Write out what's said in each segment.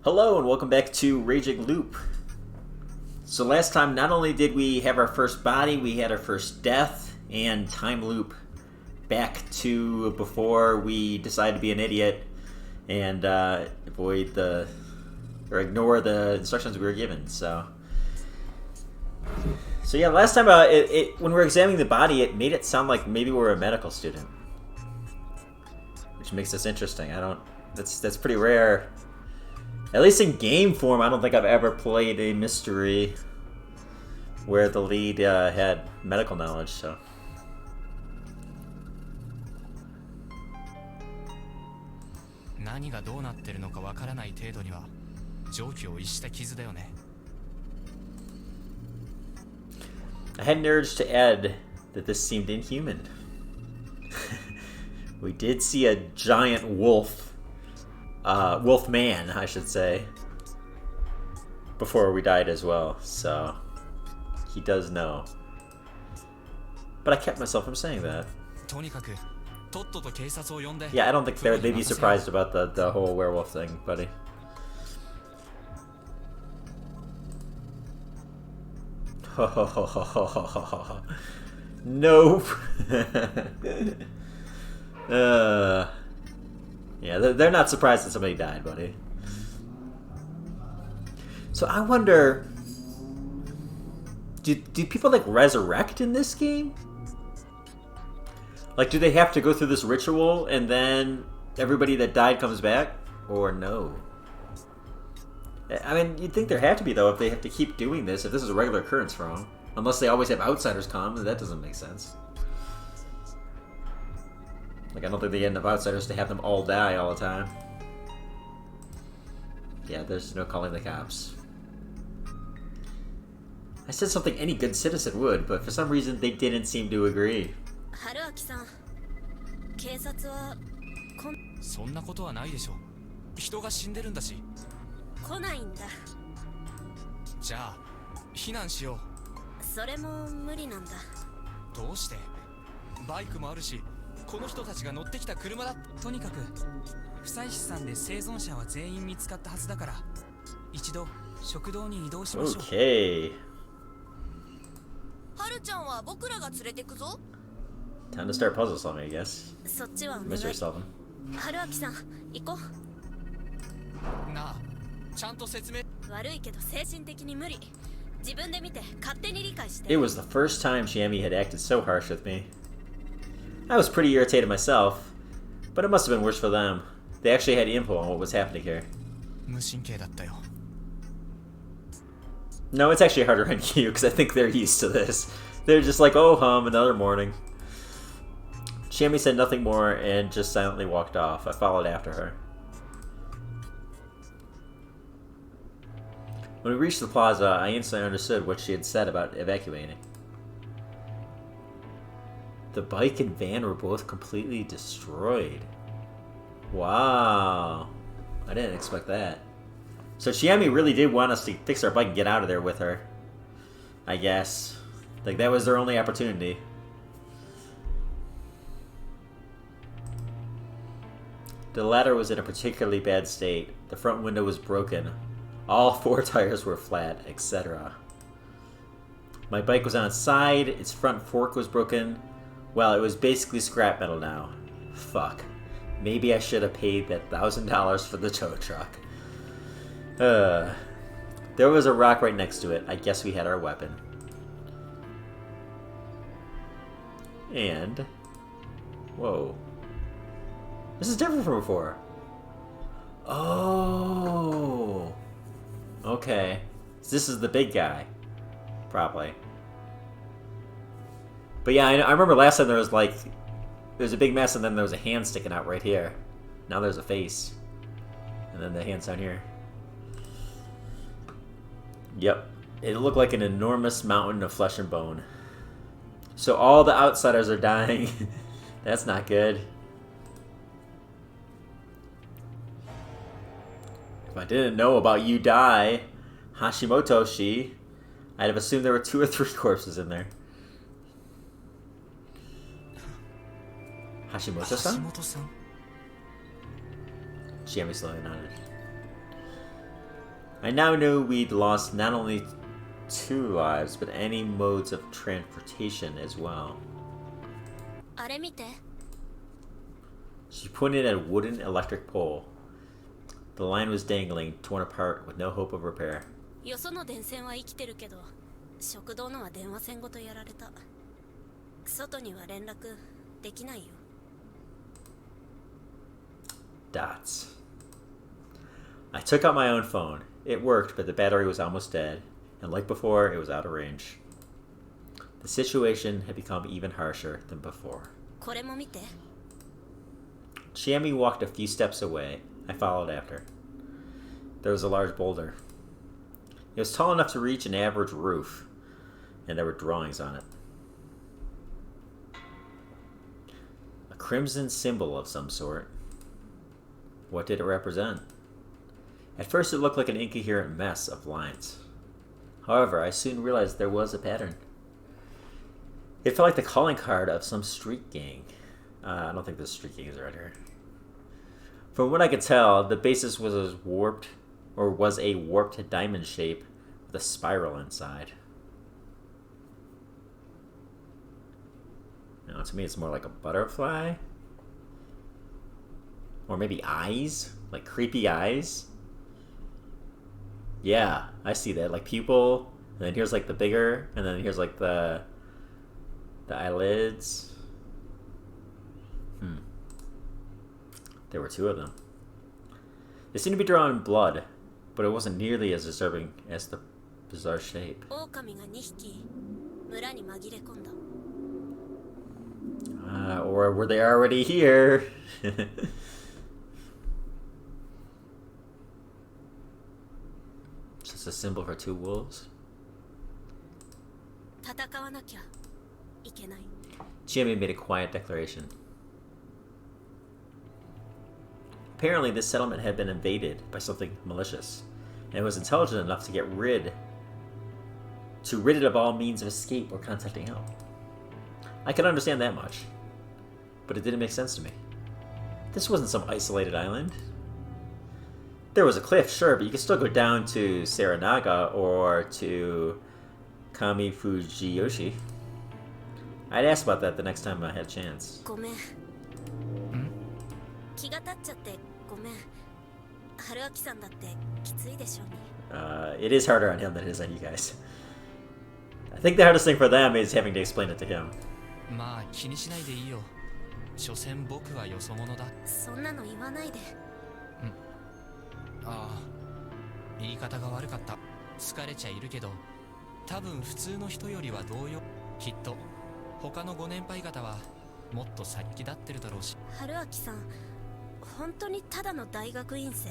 Hello and welcome back to Rei-Jin-G-Lu-P. So last time, not only did we have our first body, we had our first death and time loop back to before we decided to be an idiot and avoid or ignore the instructions we were given. So yeah, last time when we were examining the body, it made it sound like maybe we're a medical student, which makes this interesting. That's pretty rare. At least in game form, I don't think I've ever played a mystery where the lead had medical knowledge, so. 何がどうなってるのかわからない程度には常軌を逸した傷だよね。 I had an urge to add that this seemed inhuman. We did see a giant wolf. Wolf man, I should say, before we died as well, so he does know. But I kept myself from saying that. Yeah, I don't think they'd be surprised about the whole werewolf thing, buddy. Nope. Yeah, they're not surprised that somebody died, buddy. So I wonder, do people like resurrect in this game? Like, do they have to go through this ritual and then everybody that died comes back, or no? I mean, you'd think there had to be, though, if they have to keep doing this, if this is a regular occurrence for them. Unless they always have outsiders come, that doesn't make sense. Like, I don't think they get enough outsiders to have them all die all the time. Yeah, there's no calling the cops. I said something any good citizen would, but for some reason they didn't seem to agree. そんなことはないでしょ。人が死んでるんだし。来ないんだ。じゃあ避難しよう。それも無理なんだ。どうして？バイクもあるし。 この人たちが乗ってきた車だ。とにかく不採取さんで生存者は全員見つかったはずだから一度食堂に移動しましょう。Okay. はるちゃんは僕らが連れてくぞ。 Time to start puzzle solving, I guess. そっちはお願い。 Mystery solving. はるあきさん、行こう。なあ、ちゃんと説明。悪いけど精神的に無理。自分で見て勝手に理解して。 It was the first time Shiami had acted so harsh with me. I was pretty irritated myself, but it must have been worse for them. They actually had info on what was happening here. 無神経だったよ。 No, it's actually harder on you, because I think they're used to this. They're just like, oh hum, another morning. Shiami said nothing more and just silently walked off. I followed after her. When we reached the plaza, I instantly understood what she had said about evacuating. The bike and van were both completely destroyed. Wow. I didn't expect that. So Shiami really did want us to fix our bike and get out of there with her. I guess. Like, that was their only opportunity. The ladder was in a particularly bad state. The front window was broken. All 4 tires were flat, etc. My bike was on its side. Its front fork was broken. Well, it was basically scrap metal now. Fuck. Maybe I should have paid that $1,000 for the tow truck. There was a rock right next to it. I guess we had our weapon. And... whoa. This is different from before. Oh. Okay. So this is the big guy. Probably. But yeah, I remember last time there was a big mess and then there was a hand sticking out right here. Now there's a face. And then the hand's down here. Yep. It looked like an enormous mountain of flesh and bone. So all the outsiders are dying. That's not good. If I didn't know about you die, Hashimoto-shi, I'd have assumed there were 2 or 3 corpses in there. Hashimoto-san? Shiami slowly nodded. I now knew we'd lost not only 2 lives, but any modes of transportation as well. あれ見て。 She pointed at a wooden electric pole. The line was dangling, torn apart, with no hope of repair. よその電線は生きてるけど、食堂のは電話線ごとやられた。外には連絡できないよ。Dots. I took out my own phone. It worked, but the battery was almost dead, and like before, it was out of range. The situation had become even harsher than before. これも見て。 Chiemi walked a few steps away. I followed after. There was a large boulder. It was tall enough to reach an average roof, and there were drawings on it. A crimson symbol of some sort. What did it represent? At first it looked like an incoherent mess of lines. However, I soon realized there was a pattern. It felt like the calling card of some street gang. I don't think the street gang is right here. From what I could tell, the basis was a warped diamond shape with a spiral inside. Now, to me, it's more like a butterfly. Or maybe eyes? Like creepy eyes? Yeah, I see that. Like pupil, and then here's like the bigger, and then here's like the eyelids. There were 2 of them. They seemed to be drawn in blood, but it wasn't nearly as disturbing as the bizarre shape. 狼が2匹村に紛れ込んだ。 Or were they already here? Just a symbol for 2 wolves? 戦わなきゃいけない。 Jimmy made a quiet declaration. Apparently, this settlement had been invaded by something malicious, and it was intelligent enough to rid it of all means of escape or contacting help. I could understand that much, but it didn't make sense to me. This wasn't some isolated island. There was a cliff, sure, but you could still go down to Saranaga or to Kamifujiyoshi. I'd ask about that the next time I had a chance. ごめん。気が立っちゃってごめん。春明さんだってきついでしょうに。It is harder on him than it is on you guys. I think the hardest thing for them is having to explain it to him. まあ気にしないでいいよ。所詮僕はよそ者だ。そんなの言わないで。ああ、言い方が悪かった。疲れちゃいるけど、多分普通の人よりは同様。きっと他のご年配方はもっと先立ってるだろうし。春明さん、本当にただの大学院生？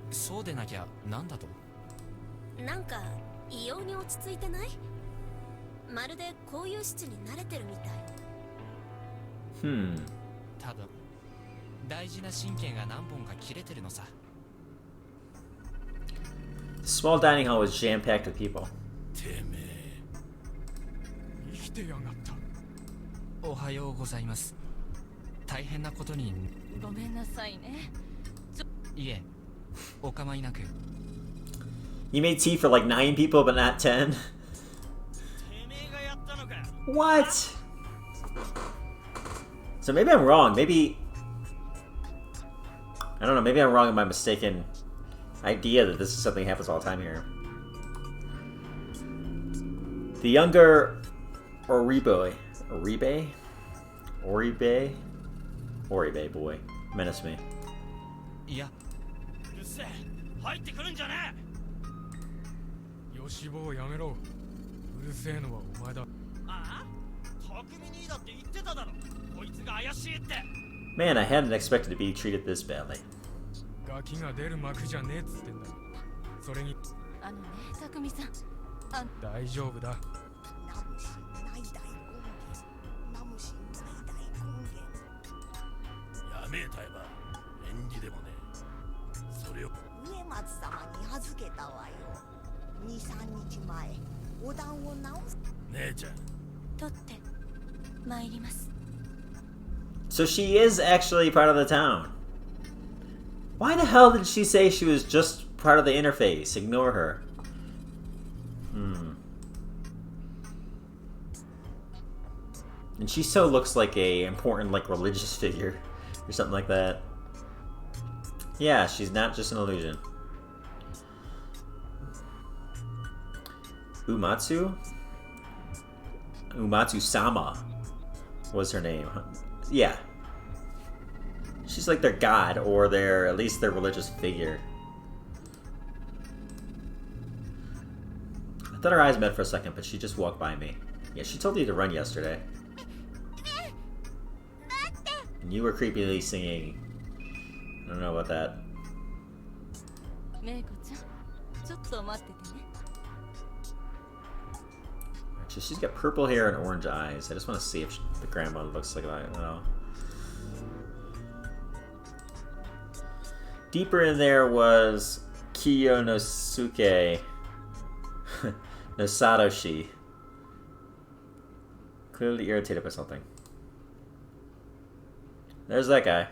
そうでなきゃなんだと？なんか異様に落ち着いてない？まるでこういう質に慣れてるみたい。多分大事な神経が何本か切れてるのさ。The small dining hall was jam-packed with people. てめえ、生きてやがった。おはようございます。大変なことに。ごめんなさいね。いえ、お構いなく。You made tea for like 9 people, but not 10? What? So maybe I'm wrong. Maybe... I don't know. Maybe I'm wrong in my mistaken idea that this is something that happens all the time here. The younger Oribe boy menaced me. いや、うるせえ、入ってくるんじゃねえ。よしぼうやめろ。うるせえのはお前だ。ああ、匠にだって言ってただろ。こいつが怪しいって。Man, I hadn't expected to be treated this badly. ガキが出る幕じゃねえっつってんだ。それに。あのね、匠さん。大丈夫だ。やめえたえば、縁起でもねえ。それを上松様に預けたわよ。2、3日前、お団を直す。姉ちゃん。取って参ります。 So she is actually part of the town. Why the hell did she say she was just part of the interface? Ignore her. And she so looks like a important, like, religious figure or something like that. Yeah, she's not just an illusion. Umatsu? Umatsu-sama was her name. Yeah. She's like their god, or at least their religious figure. I thought our eyes met for a second, but she just walked by me. Yeah, she told you to run yesterday. And you were creepily singing. I don't know about that. Actually, she's got purple hair and orange eyes. I just want to see if the grandmother looks like that. No. Deeper in there was Kiyonosuke no Satoshi. Clearly irritated by something. There's that guy.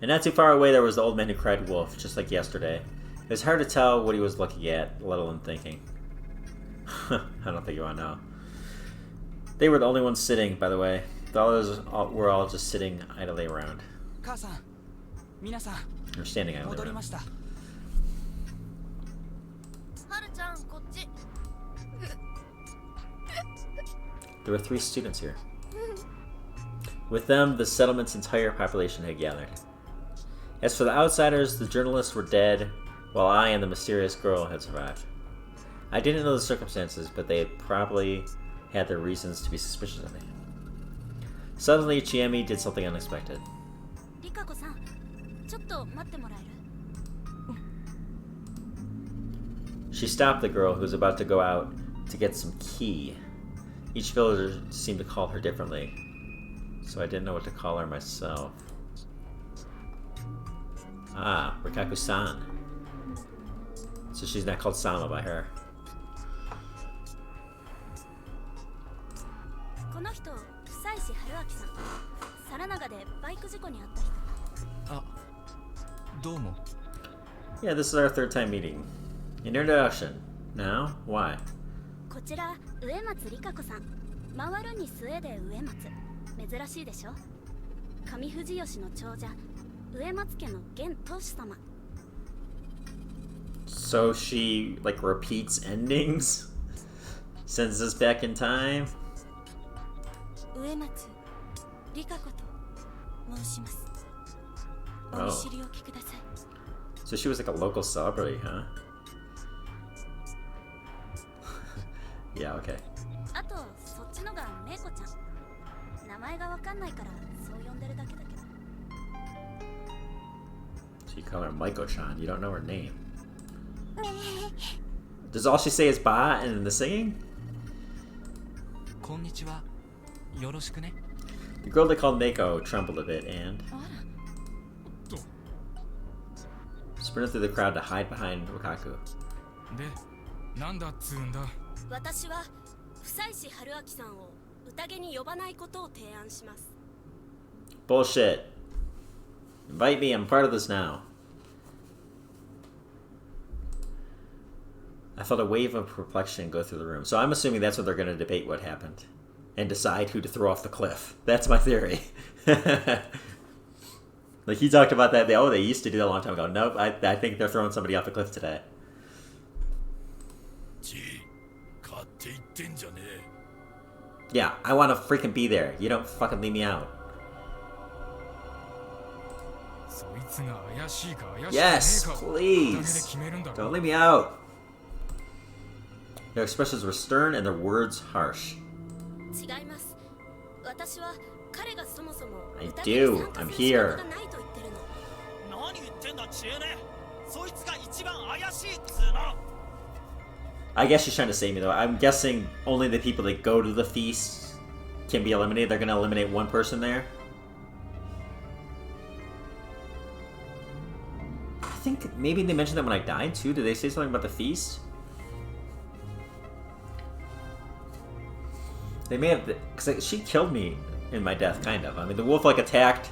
And not too far away there was the old man who cried wolf, just like yesterday. It was hard to tell what he was looking at, let alone thinking. I don't think you want to know. They were the only ones sitting, by the way. The others were all just sitting idly around. Or standing idly around. There were 3 students here. With them, the settlement's entire population had gathered. As for the outsiders, the journalists were dead, while I and the mysterious girl had survived. I didn't know the circumstances, but they probably had their reasons to be suspicious of me. Suddenly, Chiemi did something unexpected. She stopped the girl who was about to go out to get some key. Each villager seemed to call her differently, so I didn't know what to call her myself. Ah, Rikaku-san. So she's not called Sama by her. Yeah, this is our 3rd time meeting. Introduction. Now, why? こちら植松里香子さん。回るに末で植松。珍しいでしょ。上富士吉の長者植松家の現当主様。So she like repeats endings? Sends us back in time? 植松里香子と申します。お見知りおきください。So she was like a local celebrity, huh? Yeah, okay. あとそっちのがメイコちゃん。名前がわかんないからそう呼んでるだけだけど。So you call her Maiko-chan, you don't know her name. Does all she say is ba in the singing? こんにちは。よろしくね。The girl they called Mako trembled a bit and sprinted through the crowd to hide behind Rikaku. で、なんだっつうんだ。私は久石春明さんを宴に呼ばないことを提案します。Bullshit. Invite me, I'm part of this now. I felt a wave of perplexion go through the room. So I'm assuming that's what they're going to debate what happened. And decide who to throw off the cliff. That's my theory. Like he talked about that. They used to do that a long time ago. Nope, I think they're throwing somebody off the cliff today. Yeah, I want to freaking be there. You don't fucking leave me out. Yes, please. Don't leave me out. Their expressions were stern and their words harsh. I do. I'm here. I guess she's trying to save me though. I'm guessing only the people that go to the feast can be eliminated. They're going to eliminate one person there. I think maybe they mentioned that when I died too. Did they say something about the feast? They may have, because she killed me in my death, kind of. I mean, the wolf like attacked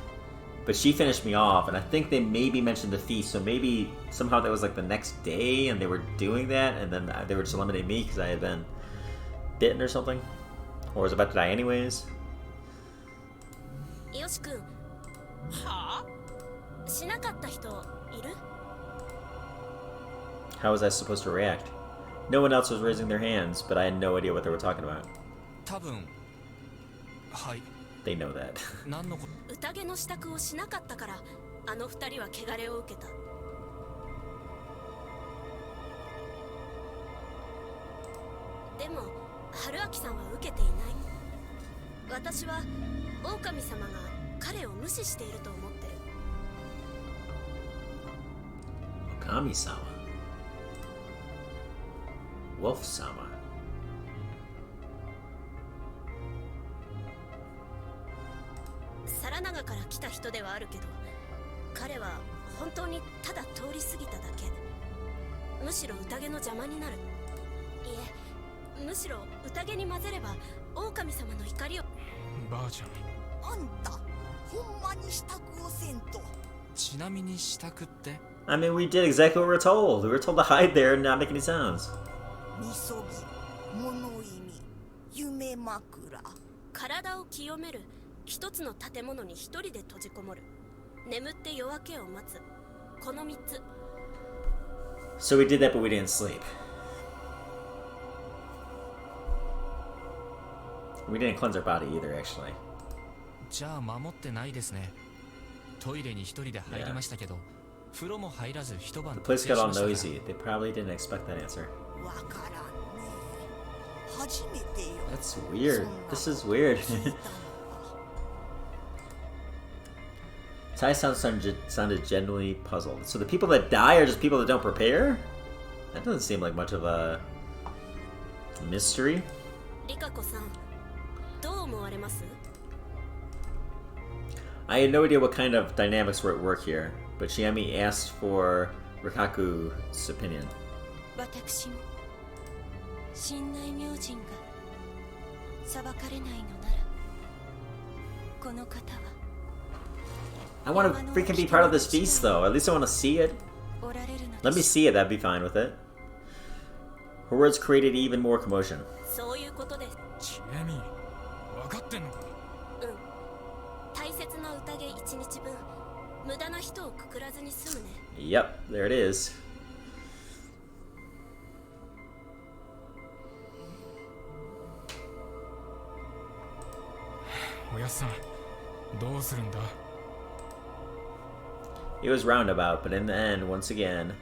But she finished me off, and I think they maybe mentioned the feast, so maybe somehow that was like the next day, and they were doing that, and then they were just eliminating me because I had been bitten or something, or was about to die anyways. よし君はあしなかった人いる How was I supposed to react? No one else was raising their hands, but I had no idea what they were talking about. 多分はい They know that. 何のこ宴の支度をしなかったからあの二人は汚れを受けた。でも春明さんは受けていない。私は狼様が彼を無視していると思ってる。 Okami-sama. Wolf-sama. サラナガから来た人ではあるけど、彼は本当にただ通り過ぎただけ。むしろ宴の邪魔になる。いえ、むしろ宴に混ぜれば狼様の怒りを。ばあちゃんあんたほんまに支度をせんと。ちなみに支度って I mean, we did exactly what we were told. We were told to hide there and not make any sounds. みそぎ、物意味、夢枕。体を清める。一つの建物に一人で閉じこもる。眠って夜明けを待つ。この三つ。 So we did that, but we didn't sleep. We didn't cleanse our body either, actually. じゃあ守ってないですね。トイレに一人で入りましたけど、風呂も入らず一晩 The place got all noisy. They probably didn't expect that answer. わからんね。初めてよ。 That's weird. This is weird. Tai sounded genuinely puzzled. So the people that die are just people that don't prepare? That doesn't seem like much of a mystery. リカコさん、どう思われます？ I had no idea what kind of dynamics were at work here, but Chiemi asked for Rikaku's opinion. 私も信内明神が裁かれないのなら、この方は I want to freaking be part of this feast, though. At least I want to see it. Let me see it, that'd be fine with it. Her words created even more commotion. そういうことです。ちえみ分かってんのか。うん。大切な宴一日分、無駄な人をくくらずに済むね。Yep, there it is. おやっさんどうするんだ。 It was roundabout, but in the end, once again,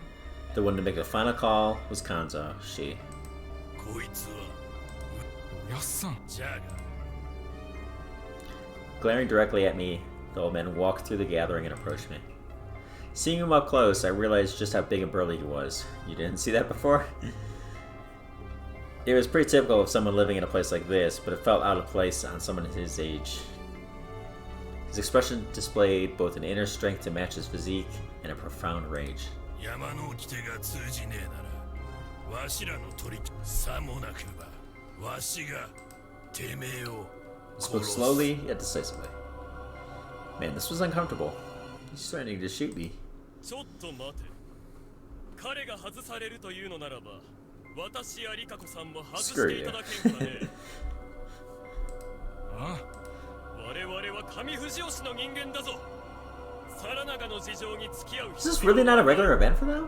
the one to make the final call was Kanzo. She. こいつはおやっさん。じゃが Glaring directly at me, the old man walked through the gathering and approached me. Seeing him up close, I realized just how big and burly he was. You didn't see that before? It was pretty typical of someone living in a place like this, but it felt out of place on someone his age. His expression displayed both an inner strength to match his physique and a profound rage. 山の掟が通じねえならわしらの取りさもなくばわしがてめえを Spoke slowly yet decisively. Man, this was uncomfortable. He's threatening to shoot me. ちょっと待て。彼が外されるというのならば、私やリカコさんも外していただけんかね。ああ。我々は上藤吉の人間だぞ。サラナガの事情に付き合う。Is this really not a regular event for them?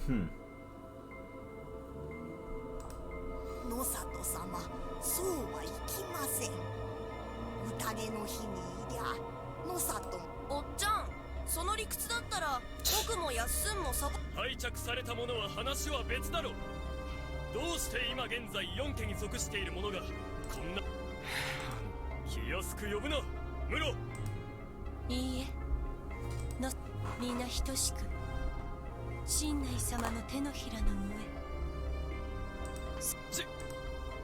Hmm. 野里様、そうはいきません。宴の日にいりゃ、野里。おっちゃん、その理屈だったら僕も休んもサボ。廃着されたものは話は別だろう。どうして今現在4家に属している者がこんな気安く呼ぶな、ムロ。いいえ、の皆等しく神内様の手のひらの上。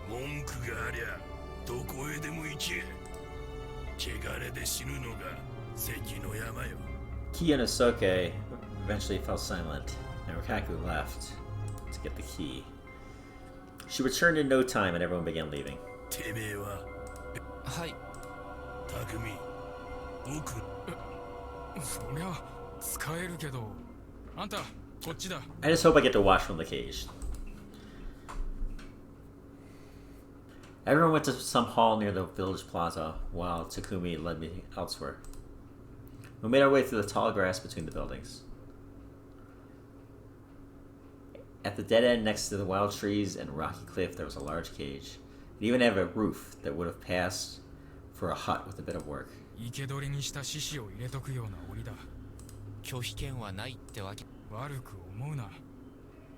文句がありゃどこへでも行け。汚れで死ぬのが関の山よ。 Key and Asoke eventually fell silent, and Rikaku left to get the key. She returned in no time, and everyone began leaving. てめえははい。匠僕そりゃ使えるけど、あんたこっちだ。 I just hope I get to watch from the cage. Everyone went to some hall near the village plaza, while Takumi led me elsewhere. We made our way through the tall grass between the buildings. At the dead end next to the wild trees and rocky cliff, there was a large cage. It even had a roof that would have passed for a hut with a bit of work. 生け捕りにした獅子を入れとくような檻だ。拒否権はないってわけ。悪く思うな。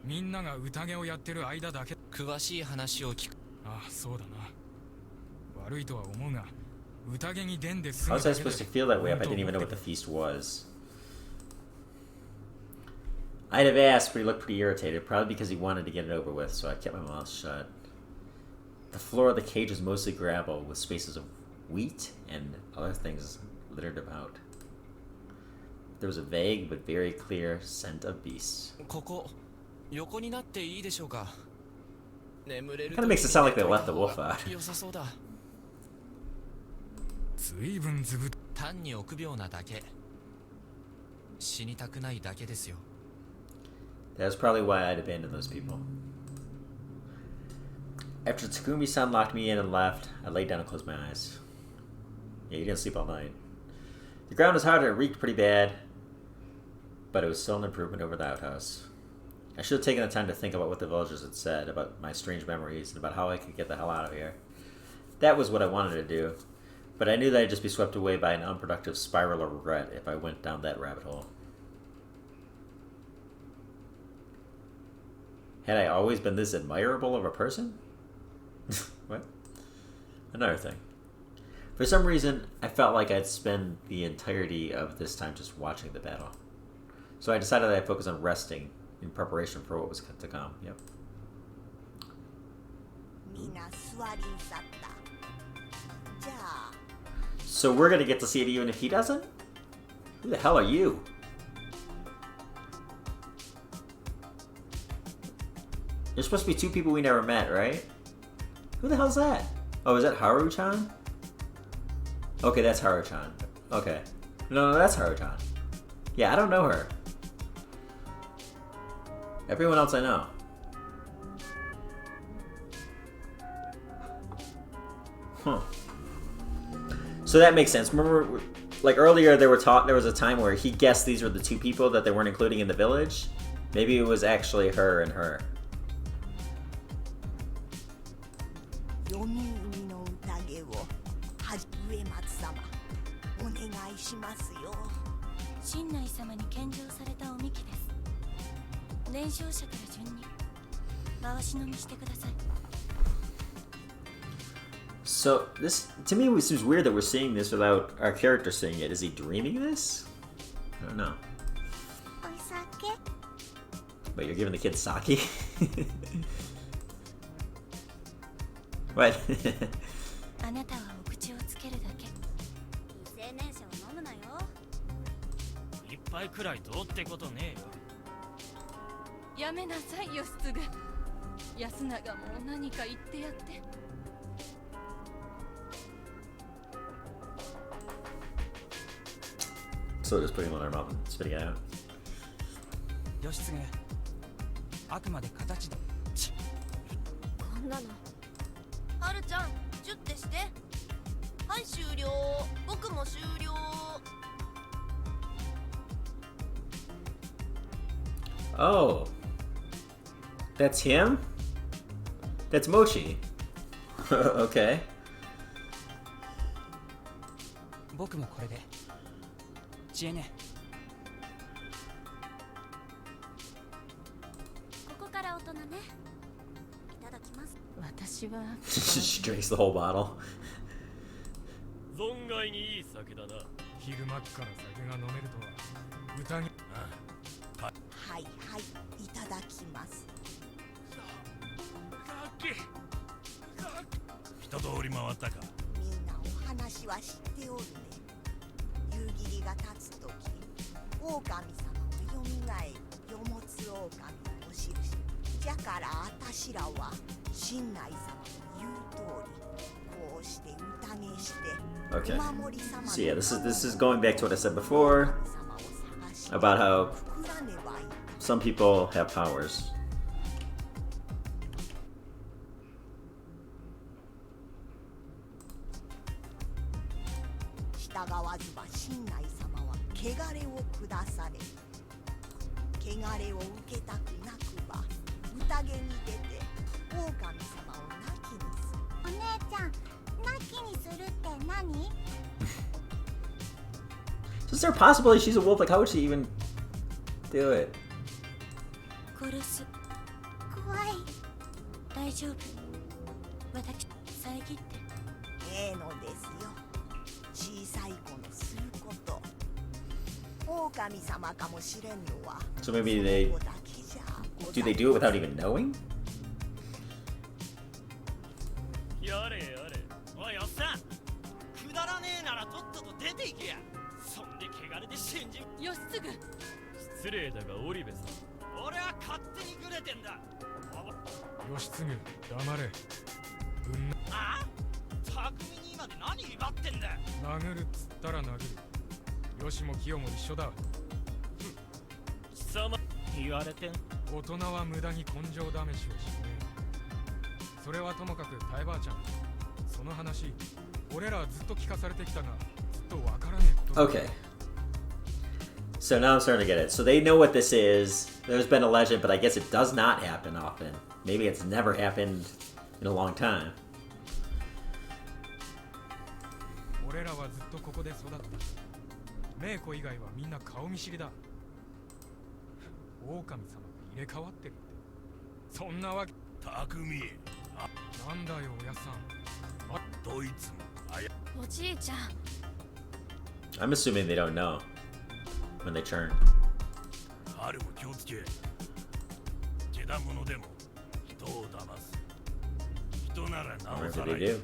みんなが宴をやってる間だけ。詳しい話を聞く。ああ、そうだな。悪いとは思うが、宴に出んですぐ How was I supposed to feel that way if I didn't even know what the feast was? I'd have asked, but he looked pretty irritated, probably because he wanted to get it over with, so I kept my mouth shut. The floor of the cage was mostly gravel, with spaces of wheat and other things littered about. There was a vague but very clear scent of beasts. ここ横になっていいでしょうか。眠れる。 Kind of makes it sound like they left the wolf out. 良さそうだ。ずいぶんずぶ。単に臆病なだけ。死にたくないだけですよ。That was probably why I'd abandoned those people. After Takumi-san locked me in and left, I laid down and closed my eyes. Yeah, you didn't sleep all night. The ground was hard and it reeked pretty bad, but it was still an improvement over the outhouse. I should have taken the time to think about what the villagers had said about my strange memories and about how I could get the hell out of here. That was what I wanted to do, but I knew that I'd just be swept away by an unproductive spiral of regret if I went down that rabbit hole. Had I always been this admirable of a person? What? Another thing. For some reason, I felt like I'd spend the entirety of this time just watching the battle. So I decided that I'd focus on resting in preparation for what was to come. Yep. みんな座りんさった。じゃあ So we're gonna get to see it even if he doesn't? Who the hell are you? There's supposed to be two people we never met, right? Who the hell's that? Oh, is that Haru-chan? Okay, that's Haru-chan. Okay. No, that's Haru-chan. Yeah, I don't know her. Everyone else I know. Huh. So that makes sense. Remember, like earlier, there was a time where he guessed these were the two people that they weren't including in the village. Maybe it was actually her and her. 読み海の宴をはじ上松様お願いしますよ。新内様に献上されたおみきです。伝承者から順に回し飲みしてください。 So this, to me, it seems weird that we're seeing this without our character seeing it. Is he dreaming this? I don't know. お酒 But you're giving the kid sake? What? あなたはお口をつけるだけ。未成年者は飲むなよ。一杯くらいどうってことねえよ。やめなさい、義継。安永も何か言ってやって。 So just putting it on their mouth and spitting it out. 義経。あくまで形で。こんなの。はるちゃん、チュッてして。はい、終了。僕も終了。Oh. That's him? That's Mochi. Okay. 僕もこれで。知恵ね。ここから大人ね。いただきます。私は She drinks the whole bottle. 存外にいい酒だな。昼間っから酒が飲めるとは宴。はいはいいただきます。一通り回ったか。みんなお話は知っておるね。夕霧が立つとき、狼様がよみがえり、よもつ狼のお印。じゃからあたしらは新内様の言う通り、して Okay. お守り様の So yeah, this is going back to what I said before 様を探して about how 送らねばいい some people have powers. 従わずば親内様は汚れを下され汚れを受けたくなくば宴に出て狼様を亡きにするお姉ちゃん亡きにするって何 So is there a possibility she's a wolf? Like, how would she even do it? 殺す怖い大丈夫私遮ってええのですよ小さい子のすること狼様かもしれんのは So maybe they その子だけじゃござい do they do it without even knowing? やれやれおいおっさんくだらねえならとっとと出ていけやそんで汚れで死んじ義継失礼だがオリベさん俺は勝手にグレてんだ義継黙れああ匠にまで何威張ってんだ殴るっつったら殴る義も清も一緒だ貴様言われてん大人は無駄に根性試しをしねえそれはともかくタイばあちゃんその話俺らはずっと聞かされてきたがずっとわからねえことだ Okay. So now I'm starting to get it. So they know what this is. There's been a legend, but I guess it does not happen often. Maybe it's never happened in a long time. 俺らはずっとここで育ったメイコ以外はみんな顔見知りだ狼様が入れ替わってるってそんなわけ匠なんだよおやさんどいつもあやおじいちゃん I'm assuming they don't know when they turn. 春も気をつけ手だものでも人を騙す人ならな Or お if さ they ら do.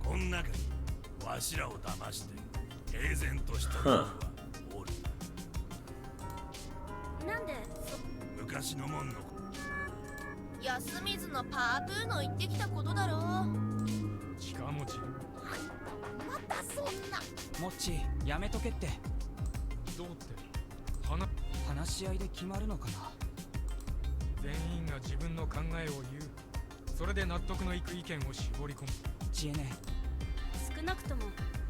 こん中にわしらを騙して平然とした者はおるなんで昔のもんの安水のパープーの言ってきたことだろ近持ちまたそんなモッチーやめとけってどうって話し合いで決まるのかな全員が自分の考えを言うそれで納得のいく意見を絞り込む知恵ね少なくとも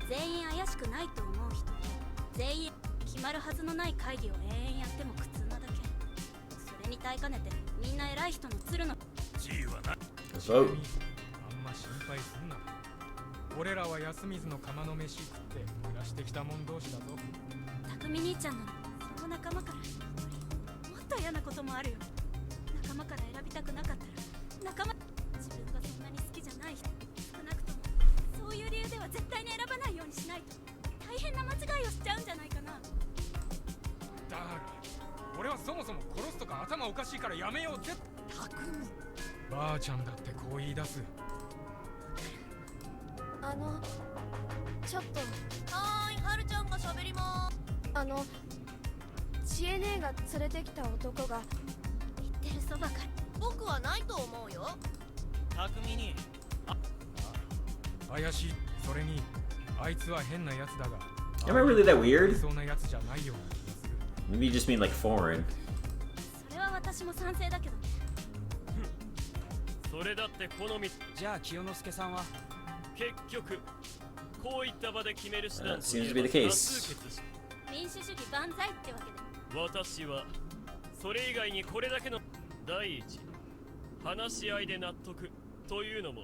全員怪しくないと思う人と全員決まるはずのない会議を延々やっても苦痛なだけそれに耐えかねてみんな偉い人の鶴の地位はな Let's vote. あんま心配すんな俺らは安水の釜の飯食って暮らしてきた者同士だぞ匠兄ちゃんのその仲間から一人もっと嫌なこともあるよ仲間から選びたくなかったら仲間自分がそんなに好きじゃない人少なくともそういう理由では絶対に選ばないようにしないと大変な間違いをしちゃうんじゃないかなだから俺はそもそも殺すとか頭おかしいからやめようぜ匠ばあちゃんだってこう言い出すちょっとはーいはるちゃんが喋りまーす知恵姉が連れてきた男が言ってるそばから僕はないと思うよ匠に怪しいそれにあいつは変なやつだが Am I really that weird? そんなやつじゃないような気がする Maybe you just mean like foreign. それは私も賛成だけどねそれだって好みじゃあ清之助さんは結局こういった場で決める手段 That とい seems え to be ば the 多 case. 数決し民主主義万歳ってわけで私はそれ以外にこれだけの第一話し合いで納得というのも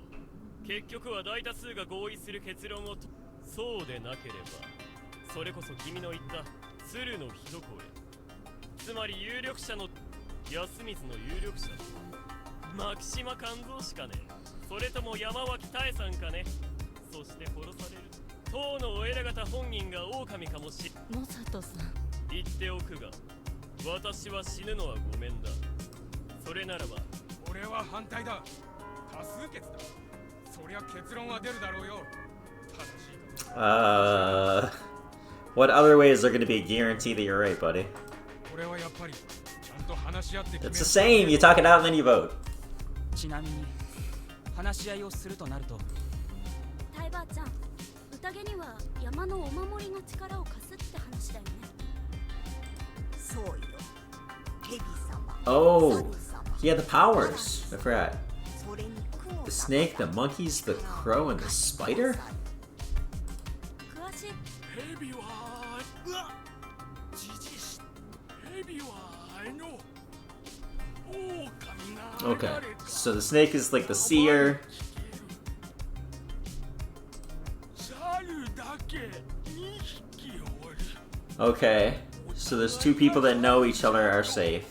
結局は大多数が合意する結論をとそうでなければそれこそ君の言った鶴の一声つまり有力者の安水の有力者牧島勘蔵しかねそれとも山脇多江さんかねそして殺される当のお偉方本人が狼かもし野里さん言っておくが私は死ぬのはごめんだそれならば俺は反対だ多数決だそりゃ結論は出るだろうよ正しいか What other way is there going to be a guarantee that you're right, buddy? 俺はやっぱりちゃんと話し合って決め It's the same. You talk it out and then you vote. ちなみに話し合いをするとなるとタイばあちゃん宴には山のお守りが力を貸すって話だよね。そうよ。蛇様。 Oh, 猿様 he had the powers. I forgot. それに雲 The snake, the monkeys, the crow, and the spider? 詳しい。ヘビはうわじじしヘビは狼が Okay, so the snake is like the seer. 猿だけ2匹おる Okay, so there's two people that know each other are safe.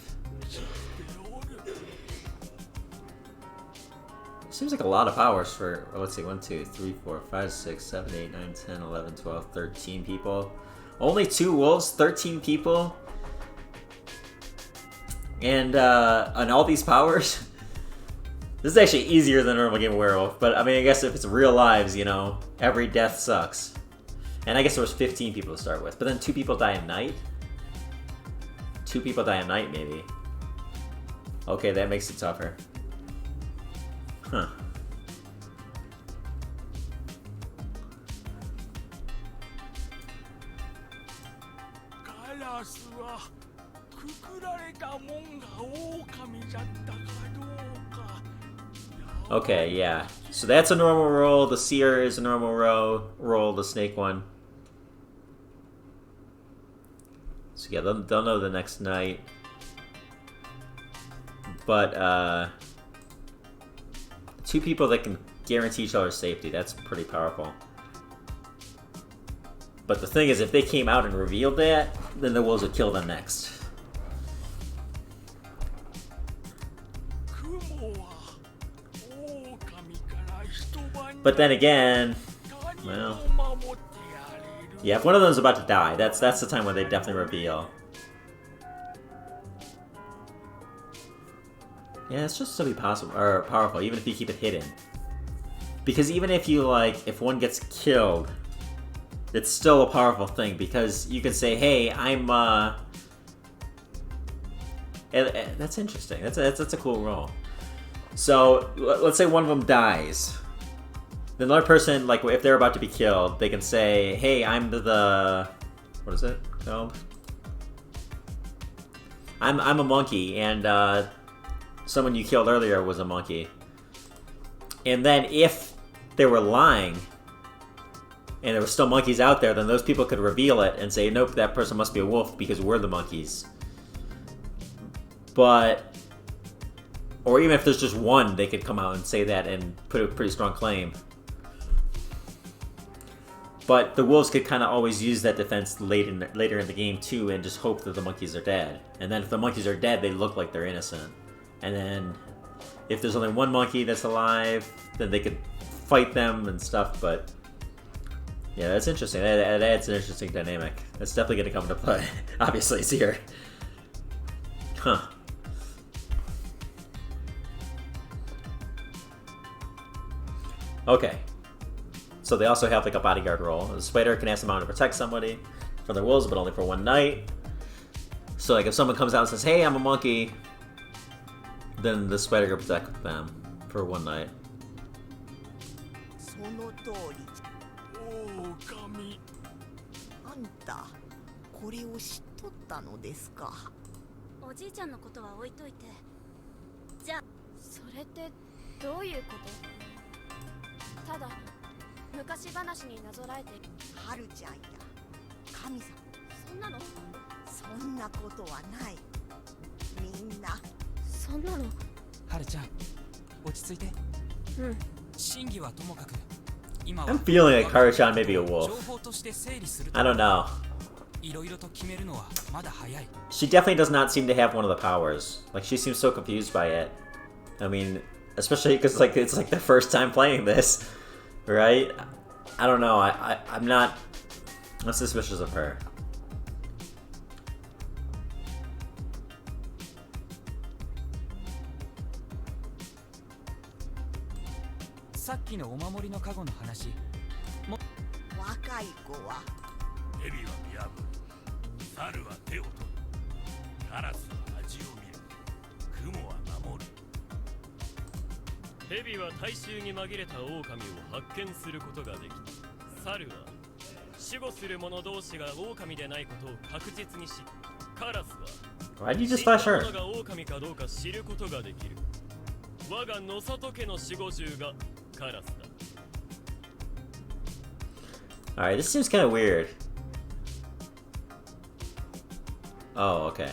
Seems like a lot of powers for, let's see, 1, 2, 3, 4, 5, 6, 7, 8, 9, 10, 11, 12, 13 people. Only 2 wolves, 13 people? And all these powers? This is actually easier than a normal game of Werewolf, but I mean, I guess if it's real lives, you know, every death sucks. And I guess there was 15 people to start with, but then 2 people die at night? 2 people die at night, maybe. Okay, that makes it tougher. Huh. カラスはくくられたもんが狼じゃったかどうか Okay, yeah. So that's a normal roll. The seer is a normal roll. The snake one. So yeah, they'll know the next night. But 2 people that can guarantee each other's safety. That's pretty powerful. But the thing is, if they came out and revealed that, then the wolves would kill them next. 雲は狼から一晩 But then again, 何 well, を守ってやれる yeah, if one of them's about to die, that's the time when they definitely reveal. Yeah, it's just so be possible or powerful, even if you keep it hidden. Because even if you if one gets killed, it's still a powerful thing because you can say, "Hey, I'm." That's interesting. That's a cool role. So let's say one of them dies. Then another person, if they're about to be killed, they can say, "Hey, I'm the what is it called? I'm a monkey, and someone you killed earlier was a monkey." And then if they were lying, and there were still monkeys out there, then those people could reveal it and say, "Nope, that person must be a wolf because we're the monkeys." But, or even if there's just one, they could come out and say that and put a pretty strong claim. But the wolves could kind of always use that defense later in the game too, and just hope that the monkeys are dead. And then if the monkeys are dead, they look like they're innocent. And then if there's only one monkey that's alive, then they could fight them and stuff. But yeah, that's interesting. That adds an interesting dynamic. That's definitely going to come into play. Obviously, it's here. Huh. Okay. So they also have a bodyguard role. The spider can ask them out to protect somebody from the wolves, but only for one night. So if someone comes out and says, "Hey, I'm a monkey," then the spider can protect them for one night. その通り。狼あんたこれを知っとったのですか。おじいちゃんのことは置いといて。じゃあそれってどういうこと？ただ昔話になぞらえてはるちゃんや神様。そんなの？そんなことはない。みんな。そんなの？はるちゃん、落ち着いて。うん。真偽はともかく、今は I'm feeling like Haruchan may be a wolf. 情報として整理する。 I don't know. いろいろと決めるのはまだ早い。 She definitely does not seem to have one of the powers. She seems so confused by it. I mean, especially because it's the first time playing this, right? I don't know. I'm not suspicious of her. さっきのお守りのカゴの話。若い子はヘビは見破る猿は手を取るカラスは味を見る雲は守るヘビは大衆に紛れた狼を発見することができ、猿は守護する者同士が狼でないことを確実にし、カラスは Why did you just flash 死ん her? だ者が狼かどうか知ることができる。我が野里家の守護獣がカラスだ。 Alright, this seems kind of weird. Oh, okay.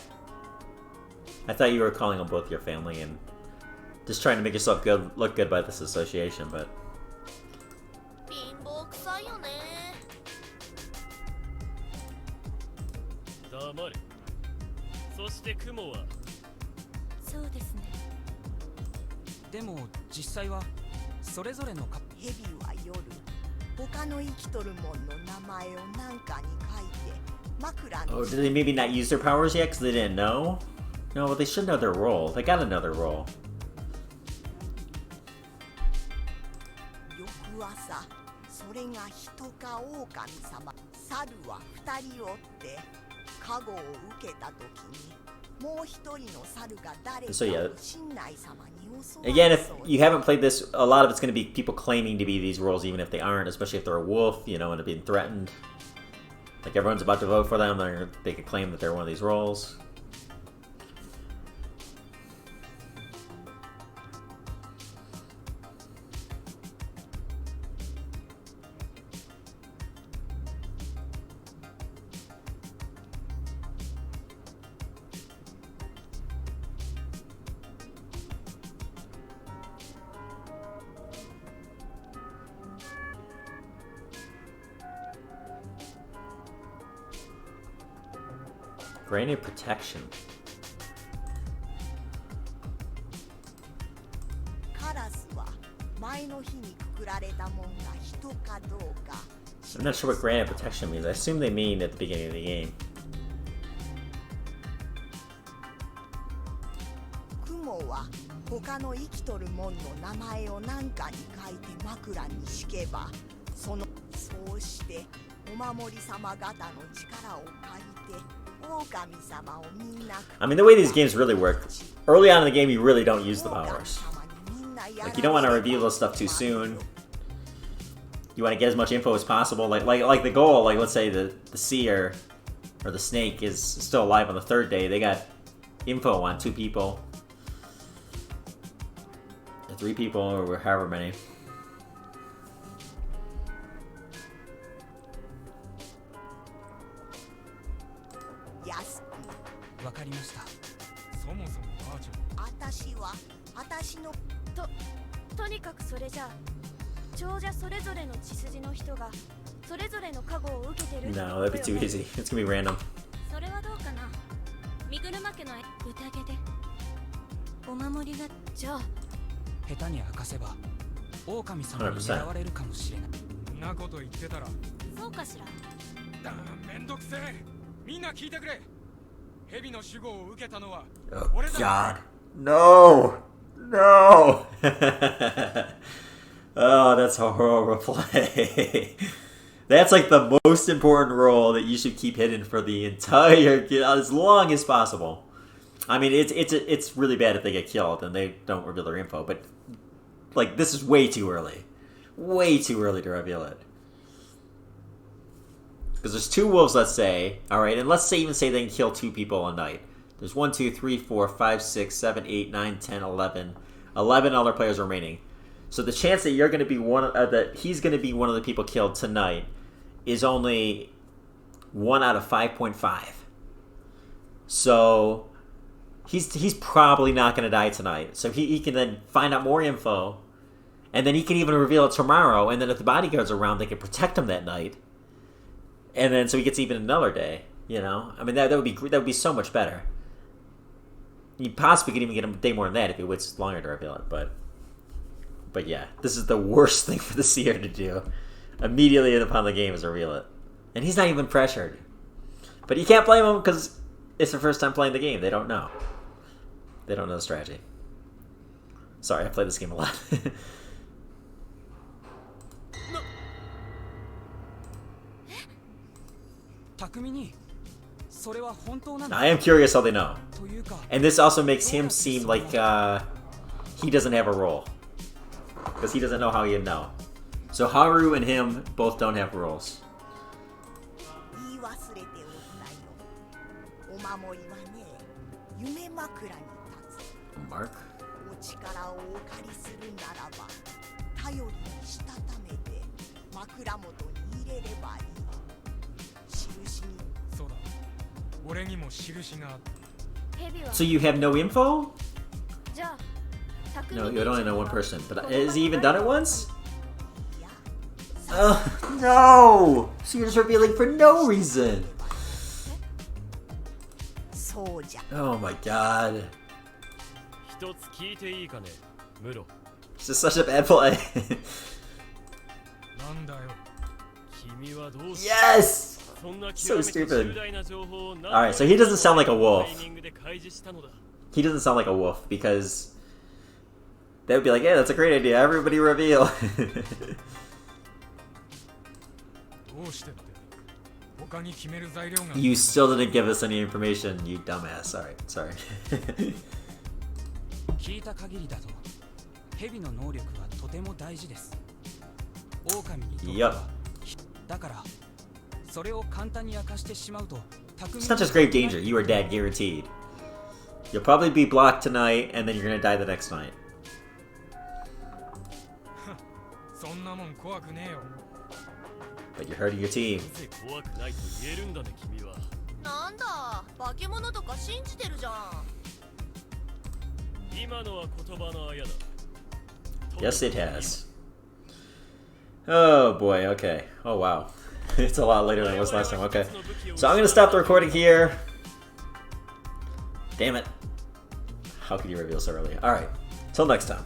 I thought you were calling them both your family and just trying to make yourself look good by this association, but 貧乏くさいよね。黙れ。そして雲はそうですね。でも実際はそれぞれのカップ蛇は夜他の生きとるもんの名前を何かに書いて枕に oh, did they maybe not use their powers yet because they didn't know? No, but they should know their role. They got another role. 翌朝それが人か狼様猿は2人おって加護を受けた時にもう一人の猿が誰か So yeah. を神内様に襲わ Again, れ if そう you haven't played this, a lot of it's going to be people claiming to be these roles, even if they aren't, especially if they're a wolf, you know, and being threatened. Like everyone's about to vote for them, they could claim that they're one of these roles. Granted protection. カラスは前の日にくくられたもんが人かどうか I'm not sure what granted protection means. I assume they mean at the beginning of the game. 雲は他の生きとるもんの名前を何かに書いて枕に敷けばそうしてお守り様方の力を借りて狼様をみんな I mean, the way these games really work, early on in the game, you really don't use the powers. Like, you don't want to reveal this stuff too soon. You want to get as much info as possible. Like the goal, like let's say the seer or the snake is still alive on the third day. They got info on 2 people. Or 3 people, or however many. 安くわかりました。そもそもばあちゃん私のとにかくそれじゃあ長者それぞれの血筋の人がそれぞれの加護を受けてるって No, that'd be too easy. It's gonna be random. それはどうかな。身車家の宴でお守りがじゃあ下手に明かせば狼様に狙われるかもしれない。そんなこと言ってたらそうかしら。めんどくせえ。みんな聞いてくれ。蛇の守護を受けたのは Oh 俺だ。 God, no, no. Oh, that's a horrible play. That's like the most important role that you should keep hidden for the entire as long as possible. I mean, it's really bad if they get killed and they don't reveal their info, but like this is way too early to reveal it. Because there's 2 wolves, let's say, all right, and let's say even say they can kill 2 people a night. There's 1, 2, 3, 4, 5, 6, 7, 8, 9, 10, 11. 11 other players remaining. So the chance that you're going to be that he's going to be one of the people killed tonight is only 1 out of 5.5. So he's probably not going to die tonight. So he can then find out more info, and then he can even reveal it tomorrow. And then if the bodyguards are around, they can protect him that night. And then so he gets even another day. You know, I mean that would be so much better. You possibly could even get him a day more than that if it waits longer to reveal it, but yeah, this is the worst thing for the seer to do. Immediately upon the game is reveal it. And he's not even pressured. But you can't blame him because it's their first time playing the game. They don't know. They don't know the strategy. Sorry, I played this game a lot. I am curious how they know. And this also makes him seem like he doesn't have a role. Because he doesn't know how he'd know. So Haru and him both don't have roles. い忘れておったよ。お守りはね、夢枕に立つ。 Mark? お力をお借りするならば、頼りにしたためて枕元に入れればいい。印に。そうだ、俺にも印があった。 So you have no info? じゃあ、 No, you only know one person. But has he even done it once? Oh, no! So you're just revealing for no reason. そうじゃ。 Oh my god. 一つ聞いていいかね、ムロ。 This is such a bad play. なんだよ。君はどうして Yes! そんな So 極めて stupid. 重大な情報を Alright, so he doesn't sound like a wolf. タイミングで開示したのだ。 He doesn't sound like a wolf because they would be like, yeah, that's a great idea. Everybody reveal. どうしてって。他に決める材料が。 You still didn't give us any information, you dumbass. Sorry, sorry. 聞いた限りだと蛇の能力はとても大事です。狼にとっては。だからそれを簡単に明かしてしまうと。 It's not just grave danger, you are dead, guaranteed. You'll probably be blocked tonight, and then you're gonna die the next night. そんなもん怖くねえよ。 But you're hurting your team. なぜ怖くないと言えるんだね、君は。なんだ、化け物とか信じてるじゃん。今のは言葉のあやだ。 Yes, it has. Oh boy, okay. Oh wow. It's a lot later than it was last time. Okay. So I'm gonna stop the recording here. Damn it. How could you reveal so early? Alright. Till next time.